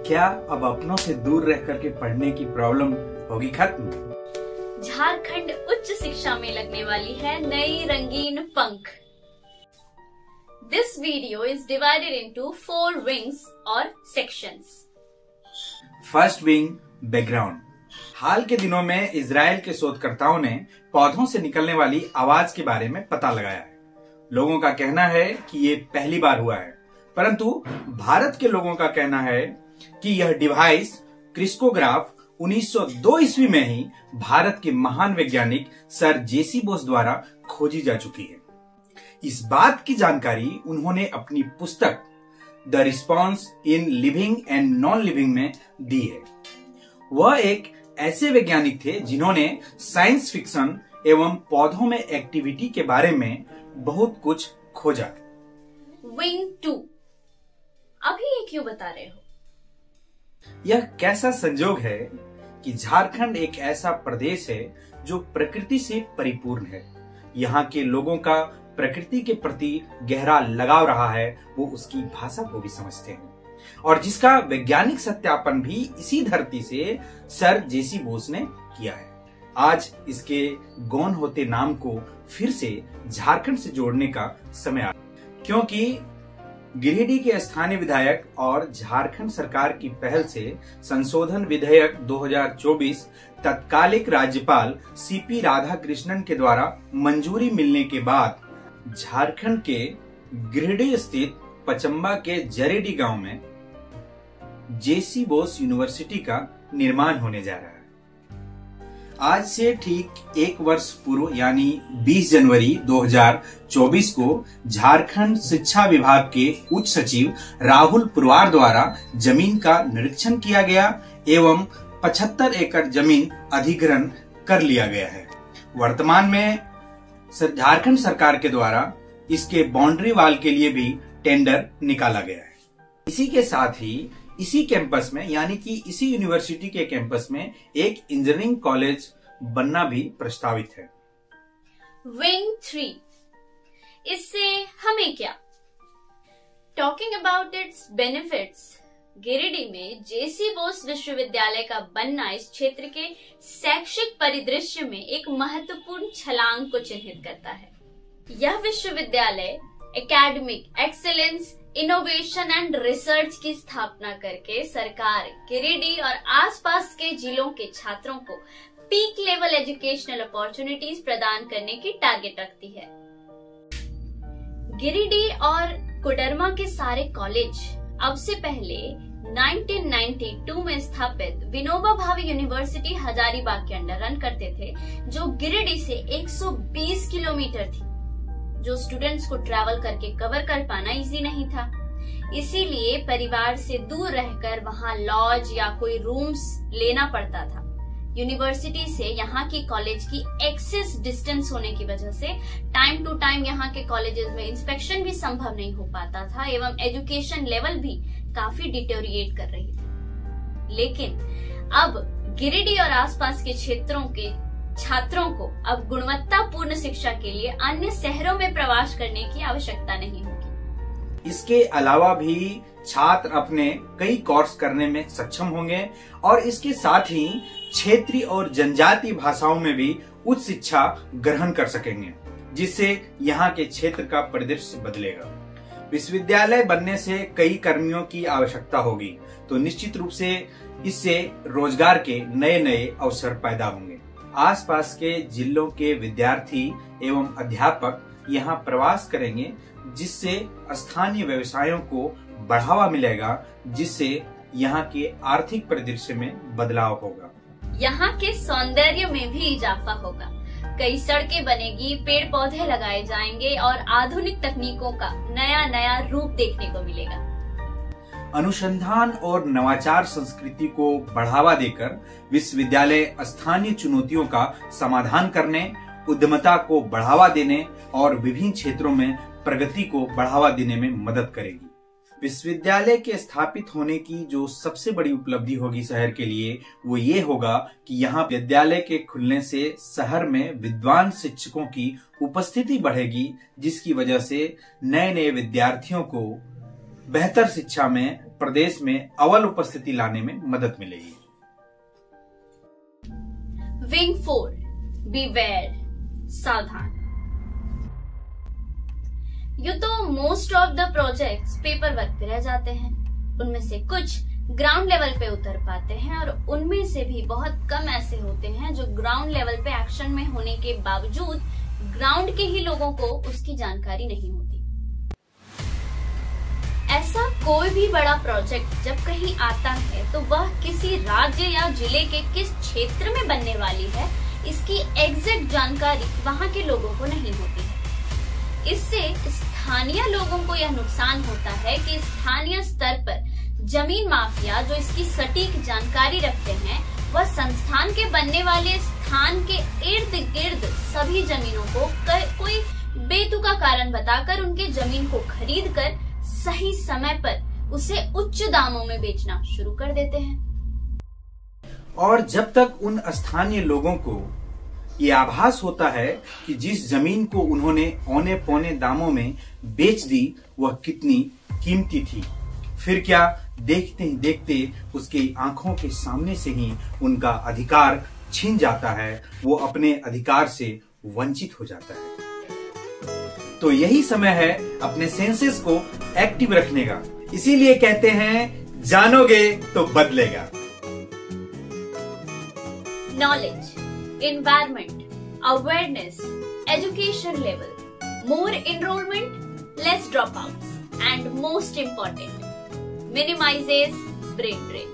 क्या अब अपनों से दूर रह करके पढ़ने की प्रॉब्लम होगी खत्म? झारखंड उच्च शिक्षा में लगने वाली है नई रंगीन पंख। This video is divided into 4 wings और sections. First wing, background. हाल के दिनों में इजराइल के शोधकर्ताओं ने पौधों से निकलने वाली आवाज के बारे में पता लगाया है। लोगों का कहना है कि ये पहली बार हुआ है, परंतु भारत के लोगों का कहना है कि यह डिवाइस क्रिस्कोग्राफ 1902 ईस्वी में ही भारत के महान वैज्ञानिक सर जेसी बोस द्वारा खोजी जा चुकी है। इस बात की जानकारी उन्होंने अपनी पुस्तक the response in living and non living में दी है। वह एक ऐसे वैज्ञानिक थे जिन्होंने साइंस फिक्शन एवं पौधों में एक्टिविटी के बारे में बहुत कुछ खोजा। विंग 2, अभी ये क्यों बता रहे हो? यह कैसा संजोग है कि झारखंड एक ऐसा प्रदेश है जो प्रकृति से परिपूर्ण है। यहाँ के लोगों का प्रकृति के प्रति गहरा लगाव रहा है, वो उसकी भाषा को भी समझते हैं और जिसका वैज्ञानिक सत्यापन भी इसी धरती से सर जेसी बोस ने किया है। आज इसके गौन होते नाम को फिर से झारखंड से जोड़ने का समय आ गया, क्योंकि गिरिडीह के स्थानीय विधायक और झारखंड सरकार की पहल से संशोधन विधेयक 2024 तत्कालिक राज्यपाल सीपी राधाकृष्णन के द्वारा मंजूरी मिलने के बाद झारखंड के गिरिडीह स्थित पचम्बा के जरेडी गांव में जेसी बोस यूनिवर्सिटी का निर्माण होने जा रहा है। आज से ठीक 1 वर्ष पूर्व यानी 20 जनवरी 2024 को झारखंड शिक्षा विभाग के उच्च सचिव राहुल पुरवार द्वारा जमीन का निरीक्षण किया गया एवं 75 एकड़ जमीन अधिग्रहण कर लिया गया है। वर्तमान में झारखंड सरकार के द्वारा इसके बाउंड्री वाल के लिए भी टेंडर निकाला गया है। इसी के साथ ही इसी कैंपस में यानी कि इसी यूनिवर्सिटी के कैंपस में एक इंजीनियरिंग कॉलेज बनना भी प्रस्तावित है। विंग 3, इससे हमें क्या? Talking about it's benefits, Giridih में जेसी बोस विश्वविद्यालय का बनना इस क्षेत्र के शैक्षिक परिदृश्य में एक महत्वपूर्ण छलांग को चिन्हित करता है। यह विश्वविद्यालय academic excellence, innovation and research की स्थापना करके सरकार गिरिडीह और आसपास के जिलों के छात्रों को पीक लेवल एजुकेशनल अपॉर्चुनिटीज प्रदान करने की टारगेट रखती है। गिरिडीह और कोडरमा के सारे कॉलेज अब से पहले 1992 में स्थापित विनोबा भावे यूनिवर्सिटी हजारीबाग के अंडर रन करते थे, जो गिरिडीह से 120 किलोमीटर थी, जो स्टूडेंट्स को ट्रैवल करके कवर कर पाना इजी नहीं था। इसीलिए परिवार से दूर रहकर वहां लॉज या कोई रूम्स लेना पड़ता था। यूनिवर्सिटी से यहाँ की कॉलेज की एक्सेस डिस्टेंस होने की वजह से टाइम टू टाइम यहाँ के कॉलेजेस में इंस्पेक्शन भी संभव नहीं हो पाता था एवं एजुकेशन लेवल भी काफी डिटोरिएट कर रही थी। लेकिन अब गिरिडीह और आसपास के क्षेत्रों के छात्रों को अब गुणवत्तापूर्ण शिक्षा के लिए अन्य शहरों में प्रवास करने की आवश्यकता नहीं होगी। इसके अलावा भी छात्र अपने कई कोर्स करने में सक्षम होंगे और इसके साथ ही क्षेत्रीय और जनजातीय भाषाओं में भी उच्च शिक्षा ग्रहण कर सकेंगे, जिससे यहाँ के क्षेत्र का परिदृश्य बदलेगा। विश्वविद्यालय बनने से कई कर्मियों की आवश्यकता होगी, तो निश्चित रूप से इससे रोजगार के नए नए अवसर पैदा होंगे। आसपास के जिलों के विद्यार्थी एवं अध्यापक यहाँ प्रवास करेंगे, जिससे स्थानीय व्यवसायों को बढ़ावा मिलेगा, जिससे यहाँ के आर्थिक परिदृश्य में बदलाव होगा। यहाँ के सौंदर्य में भी इजाफा होगा। कई सड़कें बनेगी, पेड़ पौधे लगाए जाएंगे और आधुनिक तकनीकों का नया नया रूप देखने को मिलेगा। अनुसंधान और नवाचार संस्कृति को बढ़ावा देकर विश्वविद्यालय स्थानीय चुनौतियों का समाधान करने, उद्यमता को बढ़ावा देने और विभिन्न क्षेत्रों में प्रगति को बढ़ावा देने में मदद करेगी। विश्वविद्यालय के स्थापित होने की जो सबसे बड़ी उपलब्धि होगी शहर के लिए, वो ये होगा कि यहाँ विद्यालय के खुलने से शहर में विद्वान शिक्षकों की उपस्थिति बढ़ेगी, जिसकी वजह से नए नए विद्यार्थियों को बेहतर शिक्षा में प्रदेश में अव्वल उपस्थिति लाने में मदद मिलेगी। विंग 4 बीवेयर, सावधान। यूं तो most of the projects paper work पे रह जाते हैं, उनमें से कुछ ग्राउंड लेवल पे उतर पाते हैं और उनमें से भी बहुत कम ऐसे होते हैं जो ग्राउंड लेवल पे एक्शन में होने के बावजूद ग्राउंड के ही लोगों को उसकी जानकारी नहीं होती। ऐसा कोई भी बड़ा प्रोजेक्ट जब कहीं आता है तो वह किसी राज्य या जिले के किस क्षेत्र में बनने वाली है, इसकी एग्जैक्ट जानकारी वहां के लोगों को नहीं होती है। इससे स्थानीय लोगों को यह नुकसान होता है कि स्थानीय स्तर पर जमीन माफिया जो इसकी सटीक जानकारी रखते हैं, वह संस्थान के बनने वाले स्थान के इर्द गिर्द सभी जमीनों को कोई बेतुका कारण बताकर उनके जमीन को खरीद कर सही समय पर उसे उच्च दामों में बेचना शुरू कर देते हैं। और जब तक उन स्थानीय लोगों को ये आभास होता है कि जिस जमीन को उन्होंने औने पौने दामों में बेच दी वह कितनी कीमती थी, फिर क्या देखते ही देखते उसकी आंखों के सामने से ही उनका अधिकार छिन जाता है, वो अपने अधिकार से वंचित हो जाता है। तो यही समय है अपने सेंसेस को एक्टिव रखने का। इसीलिए कहते हैं जानोगे तो बदलेगा। Knowledge, environment, awareness, education level, more enrollment, less dropouts, and most important, minimizes brain drain.